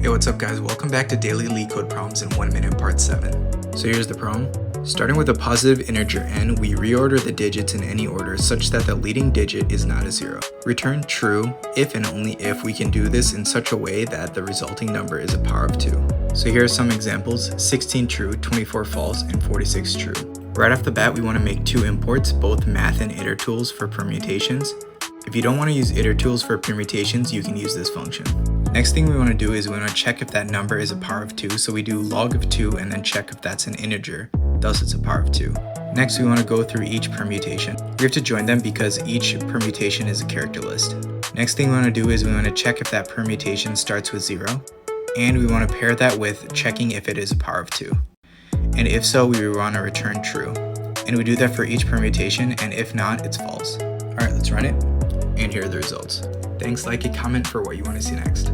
Hey, what's up guys? Welcome back to Daily Leetcode Problems in 1 minute part 7. So here's the problem. Starting with a positive integer n, we reorder the digits in any order such that the leading digit is not a 0. Return true if and only if we can do this in such a way that the resulting number is a power of 2. So here are some examples: 16 true, 24 false, and 46 true. Right off the bat, we want to make two imports, both math and iter tools for permutations. If you don't want to use iter tools for permutations, you can use this function. Next thing we want to do is we want to check if that number is a power of 2, so we do log of 2 and then check if that's an integer, thus it's a power of 2. Next we want to go through each permutation. We have to join them because each permutation is a character list. Next thing we want to do is we want to check if that permutation starts with 0, and we want to pair that with checking if it is a power of 2. And if so, we want to return true. And we do that for each permutation, and if not, it's false. Alright, let's run it. And here are the results. Thanks, like and comment for what you want to see next.